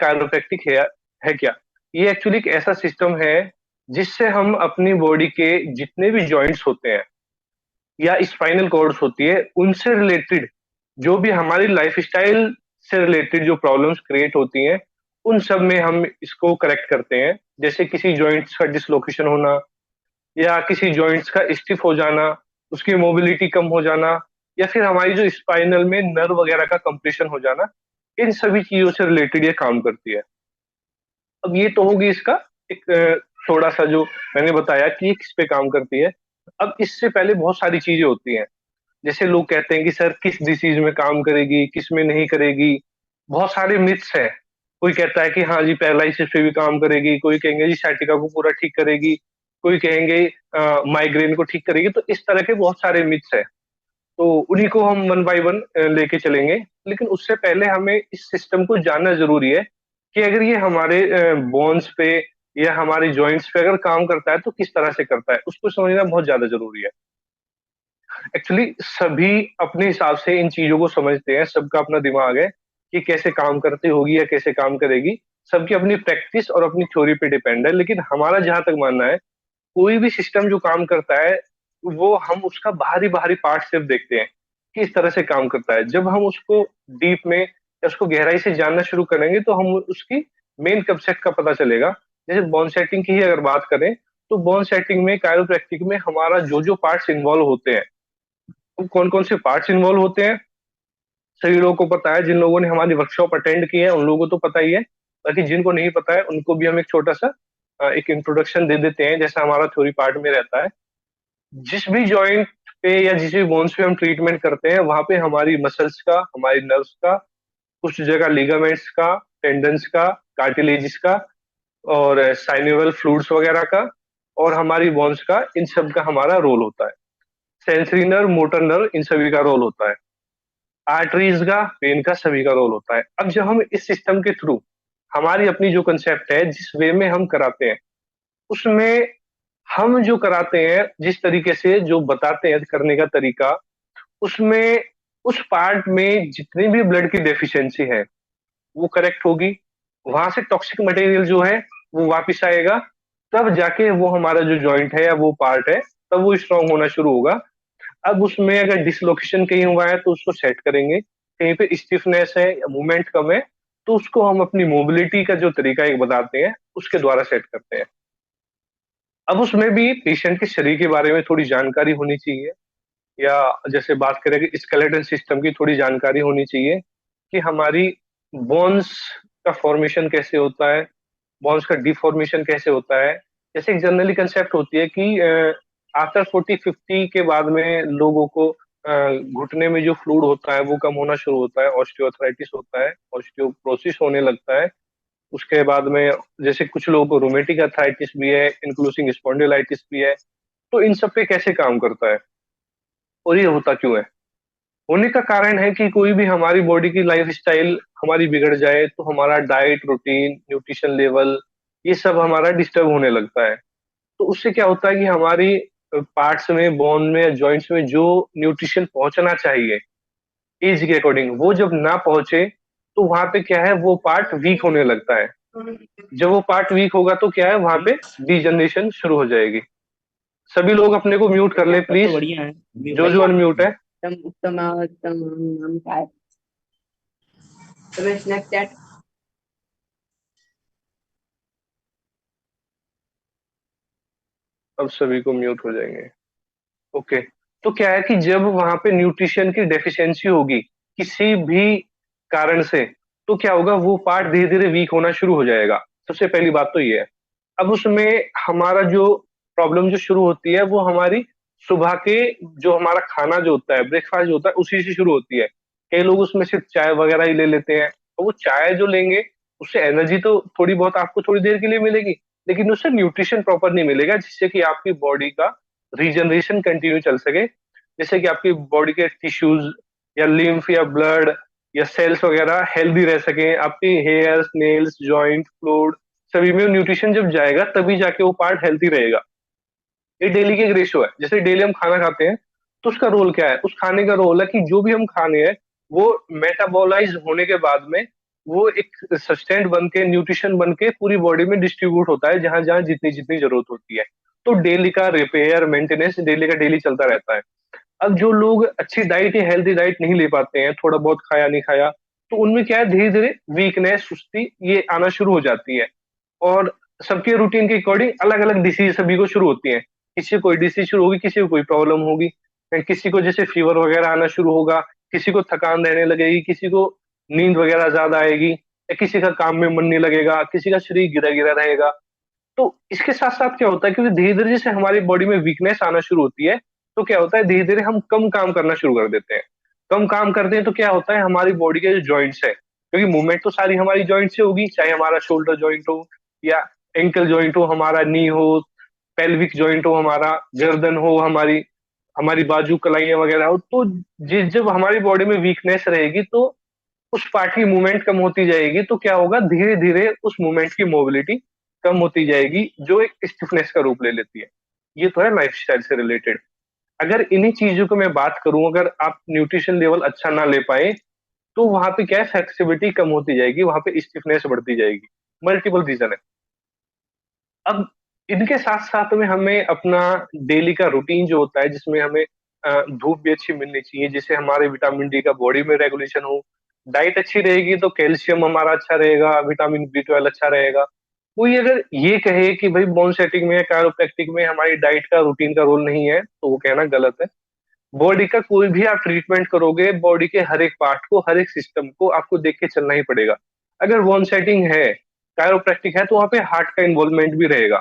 Chiropractic है क्या? ये एक्चुअली एक ऐसा सिस्टम है जिससे हम अपनी बॉडी के जितने भी जॉइंट्स होते हैं या स्पाइनल कॉर्ड्स होती है उनसे रिलेटेड जो भी हमारी लाइफस्टाइल से रिलेटेड जो प्रॉब्लम्स क्रिएट होती हैं उन सब में हम इसको करेक्ट करते हैं। जैसे किसी जॉइंट्स का डिसलोकेशन होना या किसी जॉइंट्स का स्टिफ हो जाना, उसकी मोबिलिटी कम हो जाना, या फिर हमारी जो स्पाइनल में नर्व वगैरह का कंप्रेशन हो जाना, इन सभी चीजों से रिलेटेड ये काम करती है। अब ये तो होगी इसका एक थोड़ा सा जो मैंने बताया कि ये किस पे काम करती है। अब इससे पहले बहुत सारी चीजें होती हैं। जैसे लोग कहते हैं कि सर किस डिसीज में काम करेगी, किस में नहीं करेगी। बहुत सारे मिथ्स हैं। कोई कहता है कि हाँ जी पैरालिसिस पे भी काम करेगी, कोई कहेंगे जी sciatica को पूरा ठीक करेगी, कोई कहेंगे माइग्रेन को ठीक करेगी। तो इस तरह के बहुत सारे मिथ्स हैं। तो उन्हीं को हम वन बाय वन लेके चलेंगे। लेकिन उससे पहले हमें इस सिस्टम को जानना जरूरी है कि अगर ये हमारे बोन्स पे या हमारे जॉइंट्स पे अगर काम करता है तो किस तरह से करता है, उसको समझना बहुत ज्यादा जरूरी है। एक्चुअली सभी अपने हिसाब से इन चीजों को समझते हैं, सबका अपना दिमाग है कि कैसे काम करती होगी या कैसे काम करेगी। सबकी अपनी प्रैक्टिस और अपनी थ्योरी पे डिपेंड है। लेकिन हमारा जहां तक मानना है, कोई भी सिस्टम जो काम करता है वो हम उसका बाहरी बाहरी पार्ट सिर्फ देखते हैं कि इस तरह से काम करता है। जब हम उसको डीप में या उसको गहराई से जानना शुरू करेंगे तो हम उसकी मेन कंसेप्ट का पता चलेगा। जैसे बोन सेटिंग की ही अगर बात करें तो बोन सेटिंग में कायरोप्रैक्टिक में हमारा जो जो पार्ट्स इन्वॉल्व होते हैं, वो कौन कौन से पार्ट्स इन्वॉल्व होते हैं, सभी लोगों को पता है। जिन लोगों ने हमारी वर्कशॉप अटेंड की है उन लोगों को तो पता ही है। बाकी जिनको नहीं पता है उनको भी हम एक छोटा सा एक इंट्रोडक्शन दे देते हैं जैसा हमारा थ्योरी पार्ट में रहता है। जिस भी जॉइंट पे या जिस भी बोन्स पे हम ट्रीटमेंट करते हैं वहां पे हमारी मसल्स का, हमारी नर्व्स का, कुछ जगह लिगामेंट्स का, टेंडन्स का, कार्टिलेजिस का, और साइनोवियल फ्लूइड्स वगैरह का, और हमारी बोन्स का, इन सब का हमारा रोल होता है। सेंसरी नर्व, मोटर नर्व, इन सभी का रोल होता है। आर्टरीज का, वेन का, सभी का रोल होता है। अब जब हम इस सिस्टम के थ्रू हमारी अपनी जो कंसेप्ट है जिस वे में हम कराते हैं उसमें हम जो कराते हैं जिस तरीके से जो बताते हैं करने का तरीका, उसमें उस पार्ट में जितनी भी ब्लड की डेफिशिएंसी है वो करेक्ट होगी। वहां से टॉक्सिक मटेरियल जो है वो वापस आएगा। तब जाके वो हमारा जो जॉइंट है या वो पार्ट है तब वो स्ट्रांग होना शुरू होगा। अब उसमें अगर डिसलोकेशन कहीं हुआ है तो उसको सेट करेंगे। कहीं पे स्टिफनेस है या मूवमेंट कम है तो उसको हम अपनी मोबिलिटी का जो तरीका एक बताते हैं उसके द्वारा सेट करते हैं। अब उसमें भी पेशेंट के शरीर के बारे में थोड़ी जानकारी होनी चाहिए, या जैसे बात करें कि स्केलेटन सिस्टम की थोड़ी जानकारी होनी चाहिए कि हमारी बोन्स का फॉर्मेशन कैसे होता है, बोन्स का डिफॉर्मेशन कैसे होता है। जैसे एक जनरली कंसेप्ट होती है कि आफ्टर 40-50 के बाद में लोगों को घुटने में जो फ्लूइड होता है वो कम होना शुरू होता है, ऑस्टियोआर्थराइटिस होता है, ऑस्टियोप्रोसिस होने लगता है। उसके बाद में जैसे कुछ लोगों को रोमेटिक अर्थराइटिस भी है, इंक्लूसिंग स्पॉन्डिलाइटिस भी है। तो इन सब पे कैसे काम करता है और ये होता क्यों है? होने का कारण है कि कोई भी हमारी बॉडी की लाइफ स्टाइल हमारी बिगड़ जाए तो हमारा डाइट रूटीन, न्यूट्रिशन लेवल, ये सब हमारा डिस्टर्ब होने लगता है। तो उससे क्या होता है कि हमारी पार्ट्स में, बोन में, जॉइंट्स में जो न्यूट्रिशन पहुंचना चाहिए एज के अकॉर्डिंग वो जब ना पहुंचे तो वहां पे क्या है, वो पार्ट वीक होने लगता है। जब वो पार्ट वीक होगा तो क्या है, वहां पे डीजनरेशन शुरू हो जाएगी। सभी लोग अपने को म्यूट कर ले तब तो प्लीज, बढ़िया है अभी जो जो भाई। अनम्यूट है। उत्तम उत्तम उत्तम नाम का है। Ramesh next chat. अब सभी को म्यूट हो जाएंगे। ओके। तो क्या है कि जब वहां पे न्यूट्रिशन की डेफिशिएंसी होगी किसी भी कारण से, तो क्या होगा, वो पार्ट धीरे धीरे वीक होना शुरू हो जाएगा। सबसे पहली बात तो ये है। अब उसमें हमारा जो प्रॉब्लम जो शुरू होती है वो हमारी सुबह के जो हमारा खाना जो होता है, ब्रेकफास्ट जो होता है, उसी से शुरू होती है। कई लोग उसमें सिर्फ चाय वगैरह ही ले लेते हैं, तो वो चाय जो लेंगे उससे एनर्जी तो थोड़ी बहुत आपको थोड़ी देर के लिए मिलेगी, लेकिन उससे न्यूट्रिशन प्रॉपर नहीं मिलेगा जिससे कि आपकी बॉडी का रीजनरेशन कंटिन्यू चल सके। जैसे कि आपकी बॉडी के टिश्यूज या लिम्फ या ब्लड या सेल्स वगैरह हेल्दी रह सके, आपकी हेयर्स, नेल्स, जॉइंट, फ्लूइड, सभी में न्यूट्रिशन जब जाएगा तभी जाके वो पार्ट हेल्थी रहेगा। ये डेली की एक रेशियो है। जैसे डेली हम खाना खाते हैं तो उसका रोल क्या है, उस खाने का रोल है कि जो भी हम खाने हैं वो मेटाबोलाइज होने के बाद में वो एक सस्टेंट बन के, न्यूट्रिशन बन के पूरी बॉडी में डिस्ट्रीब्यूट होता है जहां जहां जितनी जितनी जरूरत होती है। तो डेली का रिपेयर मेंटेनेंस डेली का डेली चलता रहता है। अब जो लोग अच्छी डाइट या हेल्थी डाइट नहीं ले पाते हैं, थोड़ा बहुत खाया नहीं खाया, तो उनमें क्या है, धीरे धीरे वीकनेस, सुस्ती ये आना शुरू हो जाती है। और सबके रूटीन के अकॉर्डिंग अलग अलग डिसीज सभी को शुरू होती है। किसी को कोई डिसीज शुरू होगी, किसी को कोई प्रॉब्लम होगी, किसी को जैसे फीवर वगैरह आना शुरू होगा, किसी को थकान रहने लगेगी, किसी को नींद वगैरह ज्यादा आएगी, या किसी का काम में मन नहीं लगेगा, किसी का शरीर गिरा गिरा रहेगा। तो इसके साथ साथ क्या होता है, क्योंकि धीरे धीरे जैसे हमारी बॉडी में वीकनेस आना शुरू होती है, तो क्या होता है, धीरे धीरे हम कम काम करना शुरू कर देते हैं। कम काम करते हैं तो क्या होता है, हमारी बॉडी के जो जॉइंट्स है, क्योंकि मूवमेंट तो सारी हमारी जॉइंट से होगी, चाहे हमारा शोल्डर जॉइंट हो, या एंकल जॉइंट हो, हमारा नी हो, पेल्विक जॉइंट हो, हमारा गर्दन हो, हमारी हमारी बाजू कलाइयां वगैरह हो, तो जिस जब हमारी बॉडी में वीकनेस रहेगी, तो उस पार्ट की मूवमेंट कम होती जाएगी, तो क्या होगा, धीरे धीरे उस मूवमेंट की मोबिलिटी कम होती जाएगी, जो एक स्टिफनेस का रूप ले लेती है। ये तो है लाइफस्टाइल से रिलेटेड। अगर इन्हीं चीजों को मैं बात करूं, अगर आप न्यूट्रिशन लेवल अच्छा ना ले पाए, तो वहां पे क्या है, फ्लेक्सिबिलिटी कम होती जाएगी, वहां पे स्टिफनेस बढ़ती जाएगी। मल्टीपल रीजन है। अब इनके साथ साथ में हमें अपना डेली का रूटीन जो होता है, जिसमें हमें धूप भी अच्छी मिलनी चाहिए, जिससे हमारे विटामिन डी का बॉडी में रेगुलेशन हो। डाइट अच्छी रहेगी तो कैल्शियम हमारा अच्छा रहेगा, विटामिन बी 12 अच्छा रहेगा। कोई अगर ये कहे कि भाई बोन सेटिंग में, कायरोप्रैक्टिक में हमारी डाइट का रूटीन का रोल नहीं है, तो वो कहना गलत है। बॉडी का कोई भी आप ट्रीटमेंट करोगे, बॉडी के हर एक पार्ट को, हर एक सिस्टम को आपको देख के चलना ही पड़ेगा। अगर बोन सेटिंग है, कायरोप्रैक्टिक है, तो वहां पे हार्ट का इन्वॉल्वमेंट भी रहेगा।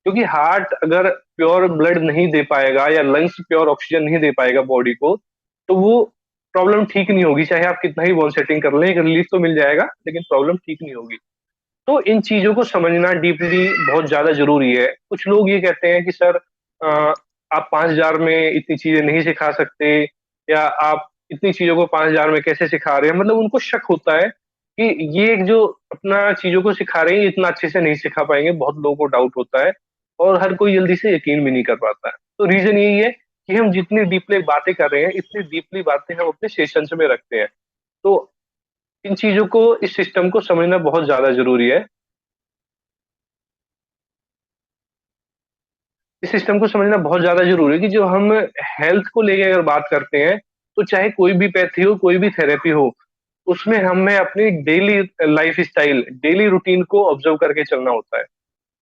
क्योंकि हार्ट अगर प्योर ब्लड नहीं दे पाएगा, या लंग्स प्योर ऑक्सीजन नहीं दे पाएगा बॉडी को, तो वो प्रॉब्लम ठीक नहीं होगी। चाहे आप कितना ही बॉन सेटिंग कर लें, एक रिलीफ तो मिल जाएगा, लेकिन प्रॉब्लम ठीक नहीं होगी। तो इन चीजों को समझना डीपली बहुत ज्यादा जरूरी है। कुछ लोग ये कहते हैं कि सर, आप 5,000 में इतनी चीजें नहीं सिखा सकते, या आप इतनी चीजों को 5,000 में कैसे सिखा रहे हैं। मतलब उनको शक होता है कि ये एक जो अपना चीजों को सिखा रहे हैं, ये इतना अच्छे से नहीं सिखा पाएंगे। बहुत लोगों को डाउट होता है, और हर कोई जल्दी से यकीन भी नहीं कर पाता है। तो रीजन यही है कि हम जितनी डीपली बातें कर रहे हैं, इतनी डीपली बातें हम अपने सेशंस में रखते हैं। तो इन चीजों को, इस सिस्टम को समझना बहुत ज्यादा जरूरी है। इस सिस्टम को समझना बहुत ज्यादा जरूरी है कि जो हम हेल्थ को लेके अगर बात करते हैं, तो चाहे कोई भी पैथी हो, कोई भी थेरेपी हो, उसमें हमें अपनी daily life style, daily routine को ऑब्जर्व करके चलना होता है।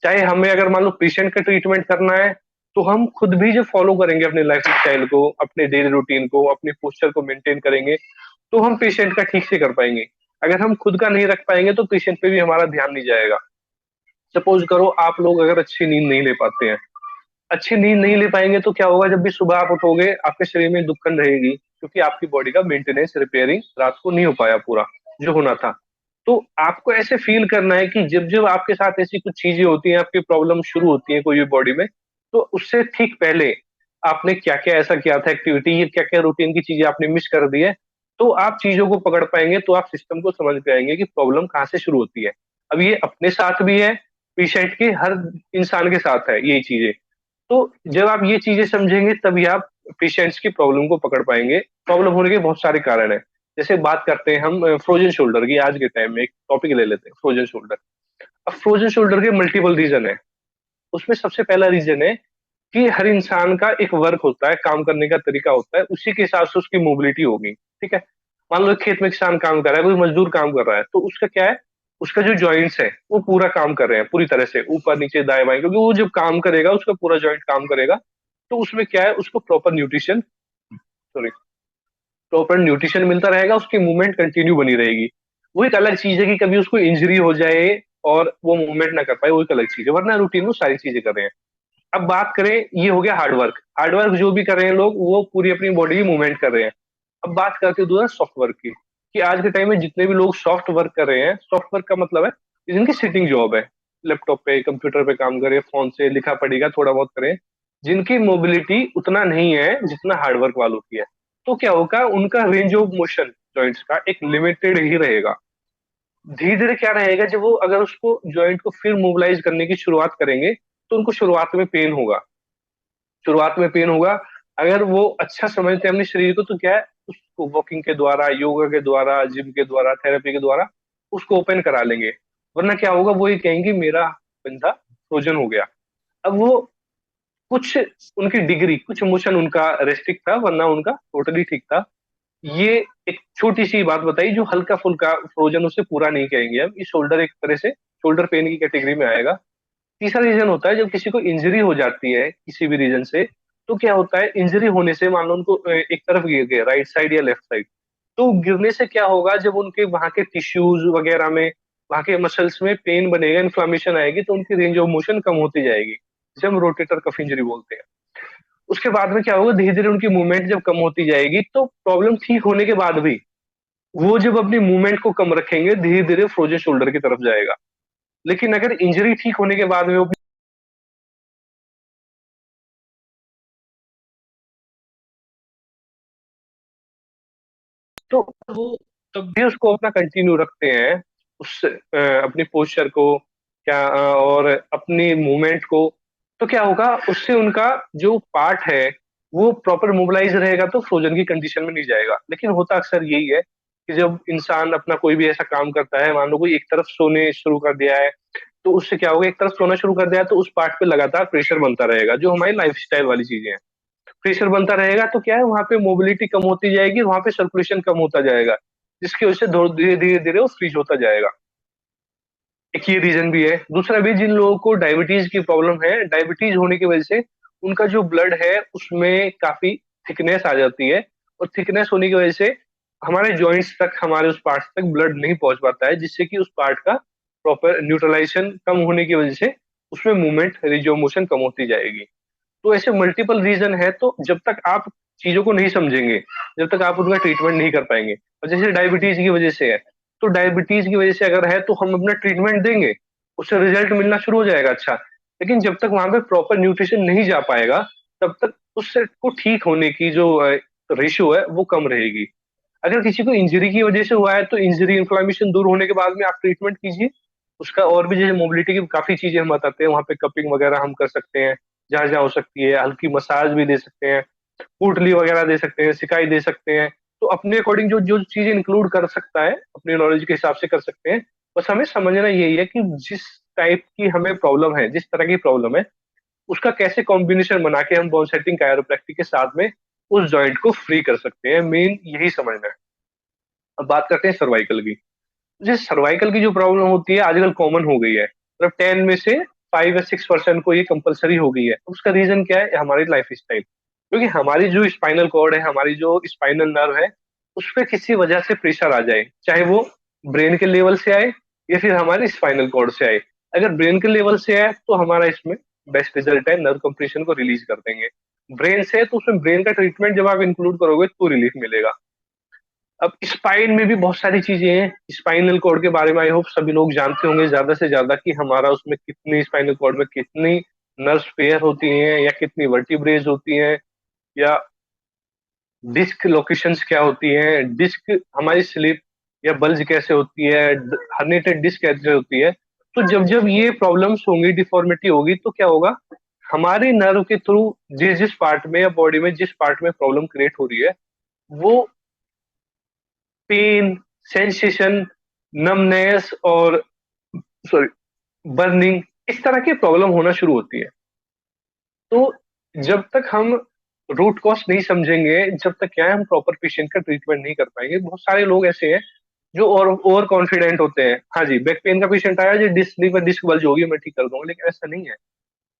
चाहे हमें अगर मान लो पेशेंट का ट्रीटमेंट करना है, तो हम खुद भी जो फॉलो करेंगे अपने लाइफ स्टाइल को, अपने डेली रूटीन को, अपने पोस्चर को मेंटेन करेंगे, तो हम पेशेंट का ठीक से कर पाएंगे। अगर हम खुद का नहीं रख पाएंगे, तो पेशेंट पे भी हमारा ध्यान नहीं जाएगा। सपोज करो आप लोग अगर अच्छी नींद नहीं ले पाते हैं, अच्छी नींद नहीं ले पाएंगे, तो क्या होगा, जब भी सुबह आप उठोगे, आपके शरीर में दुक्कन रहेगी, क्योंकि आपकी बॉडी का मेंटेनेंस, रिपेयरिंग रात को नहीं हो पाया पूरा जो होना था। तो आपको ऐसे फील करना है कि जब जब आपके साथ ऐसी कुछ चीजें होती हैं, आपकी प्रॉब्लम शुरू होती है कोई भी बॉडी में, तो उससे ठीक पहले आपने क्या क्या ऐसा किया था एक्टिविटी, ये क्या क्या रूटीन की चीजें आपने मिस कर दी है, तो आप चीजों को पकड़ पाएंगे, तो आप सिस्टम को समझ पाएंगे कि प्रॉब्लम कहाँ से शुरू होती है। अब ये अपने साथ भी है, पेशेंट के, हर इंसान के साथ है ये चीजें। तो जब आप ये चीजें समझेंगे, तभी आप पेशेंट्स की प्रॉब्लम को पकड़ पाएंगे। प्रॉब्लम होने के बहुत सारे कारण हैं। जैसे बात करते हैं हम फ्रोजन शोल्डर की, आज के टाइम में एक टॉपिक ले लेते हैं, फ्रोजन शोल्डर। अब फ्रोजन शोल्डर के मल्टीपल रीजन है। उसमें सबसे पहला रीजन है कि हर इंसान का एक वर्क होता है, काम करने का तरीका होता है, उसी के हिसाब से उसकी मोबिलिटी होगी। ठीक है। मान लो खेत में किसान काम कर रहा है, कोई मजदूर काम कर रहा है, तो उसका क्या है, उसका जो जॉइंट्स है वो पूरा काम कर रहे हैं, पूरी तरह से ऊपर नीचे दाएं बाएं, क्योंकि वो जब काम करेगा, उसका पूरा जॉइंट काम करेगा। तो उसमें क्या है, उसको proper nutrition, sorry, proper nutrition मिलता रहेगा, उसकी मूवमेंट कंटिन्यू बनी रहेगी। वो एक अलग चीज है कि कभी उसको इंजरी हो जाए और वो मूवमेंट ना कर पाए, वो एक अलग चीज है, वरना रूटीन में सारी चीजें कर रहे हैं। अब बात करें, ये हो गया हार्डवर्क। हार्डवर्क जो भी कर रहे हैं लोग, वो पूरी अपनी बॉडी की मूवमेंट कर रहे हैं। अब बात करते हैं दूसरा सॉफ्ट वर्क की, कि आज के टाइम में जितने भी लोग सॉफ्ट वर्क कर रहे हैं, सॉफ्ट वर्क का मतलब है जिनकी सिटिंग जॉब है, लैपटॉप पे कंप्यूटर पे काम करे, फोन से लिखा पढ़ेगा थोड़ा बहुत करें, जिनकी मोबिलिटी उतना नहीं है जितना हार्डवर्क वालों की है। तो क्या होगा, उनका रेंज ऑफ मोशन जॉइंट्स का एक लिमिटेड ही रहेगा। धीरे धीरे क्या रहेगा, जब वो अगर उसको जॉइंट को फिर मोबिलाइज करने की शुरुआत करेंगे, तो उनको शुरुआत में पेन होगा, शुरुआत में पेन होगा। अगर वो अच्छा समझते हैं अपने शरीर को, तो क्या है, उसको वॉकिंग के द्वारा, योगा के द्वारा, जिम के द्वारा, थेरेपी के द्वारा उसको ओपन करा लेंगे। वरना क्या होगा, वो ये कहेंगे मेरा बंदा फ्रोजन हो गया। अब वो कुछ उनकी डिग्री, कुछ इमोशन उनका रेस्ट्रिक्ट था, वरना उनका टोटली ठीक था। ये एक छोटी सी बात बताई जो हल्का फुल्का फ्रोजन, उसे पूरा नहीं कहेंगे हम। ये शोल्डर एक तरह से शोल्डर पेन की कैटेगरी में आएगा। तीसरा रीजन होता है जब किसी को इंजरी हो जाती है किसी भी रीजन से। तो क्या होता है, इंजरी होने से मान लो उनको एक तरफ गिर गए, राइट साइड या लेफ्ट साइड, तो गिरने से क्या होगा, जब उनके वहां के टिश्यूज वगैरह में, वहां के मसल्स में पेन बनेगा, इन्फ्लामेशन आएगी, तो उनकी रेंज ऑफ मोशन कम होती जाएगी, जिसे हम रोटेटर कफ इंजरी बोलते हैं। उसके बाद में क्या होगा, धीरे धीरे उनकी मूवमेंट जब कम होती जाएगी, तो प्रॉब्लम ठीक होने के बाद भी वो जब अपनी मूवमेंट को कम रखेंगे, धीरे धीरे फ्रोजन शोल्डर की तरफ जाएगा। लेकिन अगर इंजरी ठीक होने के बाद में वो, तो वो तब भी उसको अपना कंटिन्यू रखते हैं, उस अपनी पोस्चर को, क्या और अपनी मूवमेंट को। तो क्या होगा, उससे उनका जो पार्ट है वो प्रॉपर मोबिलाइज रहेगा, तो फ्रोजन की कंडीशन में नहीं जाएगा। लेकिन होता अक्सर यही है कि जब इंसान अपना कोई भी ऐसा काम करता है, मान लो कोई एक तरफ सोने शुरू कर दिया है, तो उससे क्या होगा, एक तरफ सोना शुरू कर दिया है तो उस पार्ट पे लगातार प्रेशर बनता रहेगा, जो हमारी लाइफ स्टाइल वाली चीजें हैं। प्रेशर बनता रहेगा तो क्या है, वहां पे मोबिलिटी कम होती जाएगी, वहां पे सर्कुलेशन कम होता जाएगा, जिसकी वजह से धीरे धीरे धीरे वो फ्रीज होता जाएगा। एक ये रीजन भी है। दूसरा भी, जिन लोगों को डायबिटीज की प्रॉब्लम है, डायबिटीज होने की वजह से उनका जो ब्लड है उसमें काफी थिकनेस आ जाती है, और थिकनेस होने की वजह से हमारे जॉइंट्स तक, हमारे उस पार्ट तक ब्लड नहीं पहुंच पाता है, जिससे कि उस पार्ट का प्रॉपर न्यूट्रलाइजेशन कम होने की वजह से उसमें मूवमेंट, रेंज ऑफ मोशन कम होती जाएगी। तो ऐसे मल्टीपल रीजन है, तो जब तक आप चीजों को नहीं समझेंगे, जब तक आप उनका ट्रीटमेंट नहीं कर पाएंगे। और जैसे डायबिटीज की वजह से है, तो डायबिटीज की वजह से अगर है तो हम अपना ट्रीटमेंट देंगे, उससे रिजल्ट मिलना शुरू हो जाएगा अच्छा। लेकिन जब तक वहां पे प्रॉपर न्यूट्रिशन नहीं जा पाएगा, तब तक उससे को ठीक होने की जो रेशियो है वो कम रहेगी। अगर किसी को इंजरी की वजह से हुआ है, तो इंजरी इन्फ्लामेशन दूर होने के बाद में आप ट्रीटमेंट कीजिए उसका। और भी जैसे मोबिलिटी की काफी चीजें हम बताते हैं, वहां पे कपिंग वगैरह हम कर सकते हैं, जहां जहां हो सकती है, हल्की मसाज भी दे सकते हैं, पुटली वगैरह दे सकते हैं, सिकाई दे सकते हैं। तो अपने अकॉर्डिंग जो जो चीजें इंक्लूड कर सकता है, अपनी नॉलेज के हिसाब से कर सकते हैं। बस हमें समझना यही है कि जिस टाइप की हमें प्रॉब्लम है, जिस तरह की प्रॉब्लम है, उसका कैसे कॉम्बिनेशन बना के हम बोन सेटिंग कायरोप्रैक्टिक के साथ में उस जॉइंट को फ्री कर सकते हैं, मेन यही समझना है। अब बात करते हैं सर्वाइकल की। जैसे सर्वाइकल की जो प्रॉब्लम होती है आजकल कॉमन हो गई है, मतलब 10 में से 5 या 6% को ये कंपलसरी हो गई है। उसका रीजन क्या है, हमारी लाइफ स्टाइल। क्योंकि हमारी जो स्पाइनल कॉर्ड है, हमारी जो स्पाइनल नर्व है, उस पर किसी वजह से प्रेशर आ जाए, चाहे वो ब्रेन के लेवल से आए या फिर हमारे स्पाइनल कॉर्ड से आए। अगर ब्रेन के लेवल से आए तो हमारा इसमें बेस्ट रिजल्ट है, नर्व कंप्रेशन को रिलीज कर देंगे। ब्रेन से है तो उसमें ब्रेन का ट्रीटमेंट जब आप इंक्लूड करोगे तो रिलीफ मिलेगा। अब स्पाइन में भी बहुत सारी चीजें हैं। स्पाइनल कॉर्ड के बारे में आई होप सभी लोग जानते होंगे ज्यादा से ज्यादा, कि हमारा उसमें कितनी, स्पाइनल कॉर्ड में कितनी नर्व पेयर होती हैं, या कितनी वर्टिब्रेज होती हैं, या डिस्क लोकेशंस क्या होती हैं, डिस्क हमारी स्लिप या बल्ज कैसे होती है, हर्निटेड डिस्क कैसे होती है। तो जब जब ये प्रॉब्लम्स होंगी, डिफॉर्मिटी होगी, तो क्या होगा, हमारे नर्व के थ्रू जिस जिस पार्ट में या बॉडी में जिस पार्ट में प्रॉब्लम क्रिएट हो रही है, वो पेन, सेंसेशन, नमनेस और सॉरी बर्निंग, इस तरह की प्रॉब्लम होना शुरू होती है। तो जब तक हम रूट कॉज नहीं समझेंगे, जब तक क्या है, हम प्रॉपर पेशेंट का ट्रीटमेंट नहीं कर पाएंगे। बहुत सारे लोग ऐसे हैं जो और ओवर कॉन्फिडेंट होते हैं, हाँ जी बैक पेन का पेशेंट आया जी, डिस्क स्लिप डिस्क बल्ज होगी, मैं ठीक कर दूंगा। लेकिन ऐसा नहीं है।